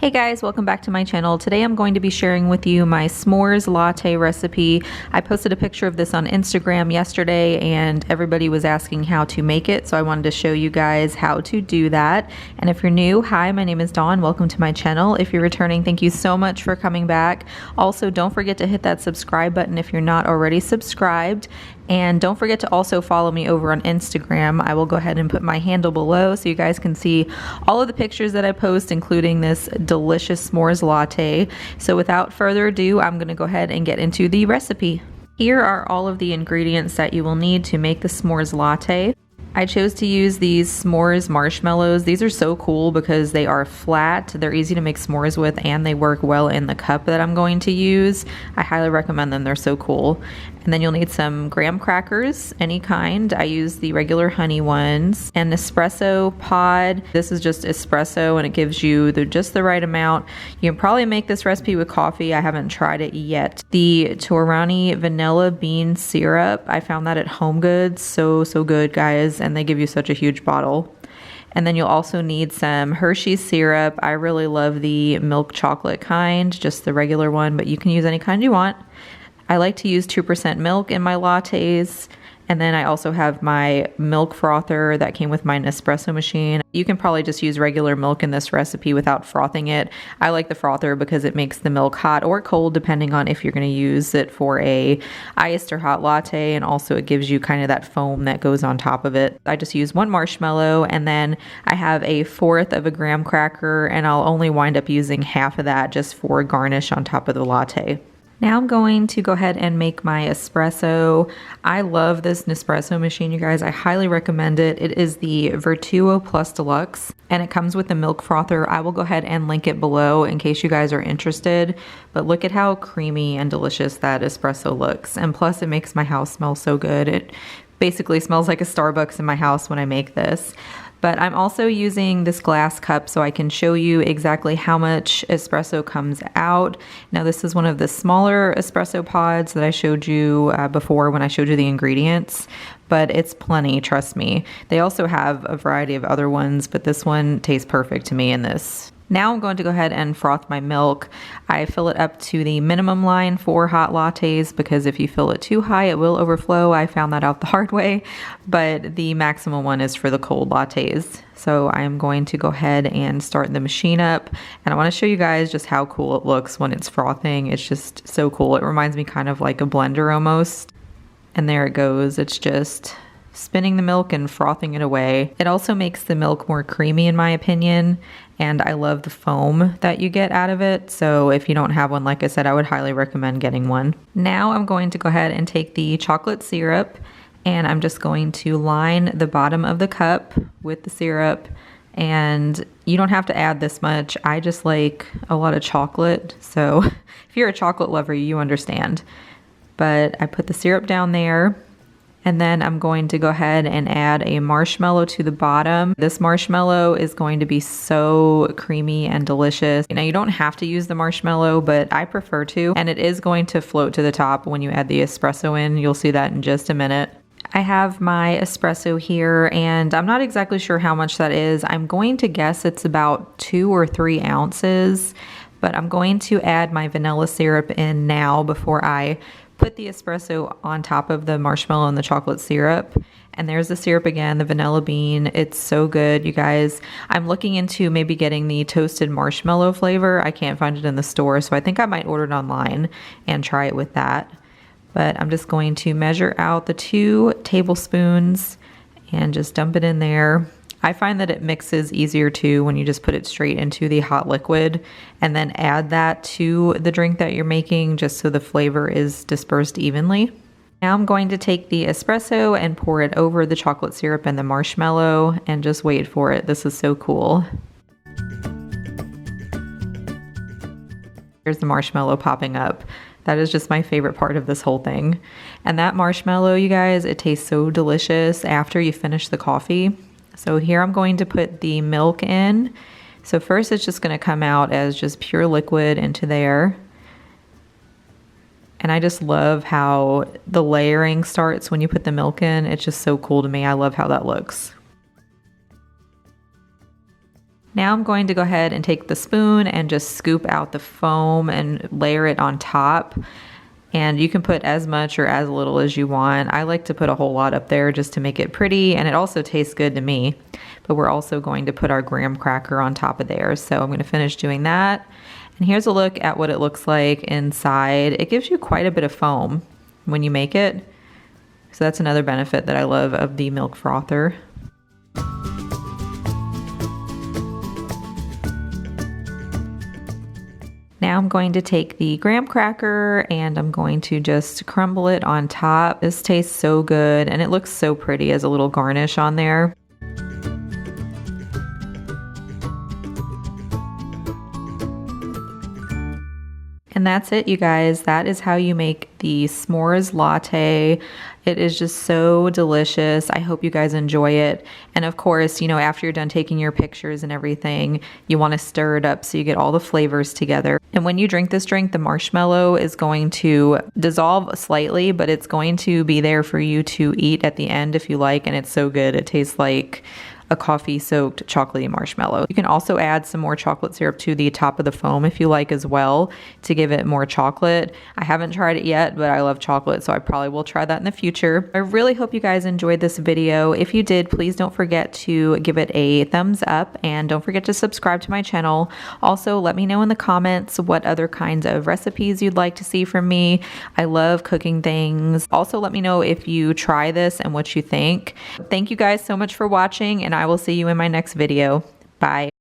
Hey guys, welcome back to my channel. Today I'm going to be sharing with you my s'mores latte recipe. I posted a picture of this on Instagram yesterday and everybody was asking how to make it, so I wanted to show you guys how to do that. And if you're new, hi, my name is Dawn. Welcome to my channel. If you're returning, thank you so much for coming back. Also, don't forget to hit that subscribe button if you're not already subscribed. And don't forget to also follow me over on Instagram. I will go ahead and put my handle below so you guys can see all of the pictures that I post, including this delicious s'mores latte. So without further ado, I'm gonna go ahead and get into the recipe. Here are all of the ingredients that you will need to make the s'mores latte. I chose to use these s'mores marshmallows. These are so cool because they are flat, they're easy to make s'mores with, and they work well in the cup that I'm going to use. I highly recommend them, they're so cool. And then you'll need some graham crackers, any kind. I use the regular honey ones. An espresso pod. This is just espresso and it gives you just the right amount. You can probably make this recipe with coffee. I haven't tried it yet. The Torani vanilla bean syrup. I found that at Home Goods. So good, guys. And they give you such a huge bottle. And then you'll also need some Hershey's syrup. I really love the milk chocolate kind, just the regular one, but you can use any kind you want. I like to use 2% milk in my lattes. And then I also have my milk frother that came with my Espresso machine. You can probably just use regular milk in this recipe without frothing it. I like the frother because it makes the milk hot or cold depending on if you're going to use it for a iced or hot latte, and also it gives you kind of that foam that goes on top of it. I just use one marshmallow, and then I have 1/4 of a graham cracker, and I'll only wind up using half of that just for garnish on top of the latte. Now I'm going to go ahead and make my espresso. I love this Nespresso machine, you guys. I highly recommend it. It is the Vertuo Plus Deluxe, and it comes with the milk frother. I will go ahead and link it below in case you guys are interested. But look at how creamy and delicious that espresso looks. And plus it makes my house smell so good. It basically smells like a Starbucks in my house when I make this. But I'm also using this glass cup so I can show you exactly how much espresso comes out. Now this is one of the smaller espresso pods that I showed you before when I showed you the ingredients, but it's plenty, trust me. They also have a variety of other ones, but this one tastes perfect to me in this. Now I'm going to go ahead and froth my milk. I fill it up to the minimum line for hot lattes because if you fill it too high, it will overflow. I found that out the hard way, but the maximum one is for the cold lattes. So I'm going to go ahead and start the machine up, and I want to show you guys just how cool it looks when it's frothing. It's just so cool. It reminds me kind of like a blender almost. And there it goes. It's just spinning the milk and frothing it away. It also makes the milk more creamy in my opinion, and I love the foam that you get out of it. So if you don't have one, like I said, I would highly recommend getting one. Now I'm going to go ahead and take the chocolate syrup, and I'm just going to line the bottom of the cup with the syrup. And you don't have to add this much. I just like a lot of chocolate, so if you're a chocolate lover, you understand. But I put the syrup down there. And then I'm going to go ahead and add a marshmallow to the bottom. This marshmallow is going to be so creamy and delicious. Now you don't have to use the marshmallow, but I prefer to. And it is going to float to the top when you add the espresso in. You'll see that in just a minute. I have my espresso here, and I'm not exactly sure how much that is. I'm going to guess it's about 2 or 3 ounces, but I'm going to add my vanilla syrup in now before I put the espresso on top of the marshmallow and the chocolate syrup. And there's the syrup again, the vanilla bean. It's so good, you guys. I'm looking into maybe getting the toasted marshmallow flavor. I can't find it in the store, so I think I might order it online and try it with that. But I'm just going to measure out the 2 tablespoons and just dump it in there. I find that it mixes easier too when you just put it straight into the hot liquid and then add that to the drink that you're making just so the flavor is dispersed evenly. Now I'm going to take the espresso and pour it over the chocolate syrup and the marshmallow and just wait for it. This is so cool. Here's the marshmallow popping up. That is just my favorite part of this whole thing. And that marshmallow, you guys, it tastes so delicious after you finish the coffee. So here I'm going to put the milk in. So first it's just going to come out as just pure liquid into there. And I just love how the layering starts when you put the milk in. It's just so cool to me. I love how that looks. Now I'm going to go ahead and take the spoon and just scoop out the foam and layer it on top. And you can put as much or as little as you want. I like to put a whole lot up there just to make it pretty, and it also tastes good to me. But we're also going to put our graham cracker on top of there. So I'm going to finish doing that. And here's a look at what it looks like inside. It gives you quite a bit of foam when you make it. So that's another benefit that I love of the milk frother. Now I'm going to take the graham cracker and I'm going to just crumble it on top. This tastes so good and it looks so pretty as a little garnish on there. And that's it, you guys. That is how you make the s'mores latte. It is just so delicious. I hope you guys enjoy it. And of course, you know, after you're done taking your pictures and everything, you want to stir it up so you get all the flavors together. And when you drink this drink, the marshmallow is going to dissolve slightly, but it's going to be there for you to eat at the end if you like. And it's so good. It tastes like a coffee-soaked chocolatey marshmallow. You can also add some more chocolate syrup to the top of the foam if you like as well to give it more chocolate. I haven't tried it yet, but I love chocolate, so I probably will try that in the future. I really hope you guys enjoyed this video. If you did, please don't forget to give it a thumbs up and don't forget to subscribe to my channel. Also, let me know in the comments what other kinds of recipes you'd like to see from me. I love cooking things. Also, let me know if you try this and what you think. Thank you guys so much for watching, and I will see you in my next video. Bye.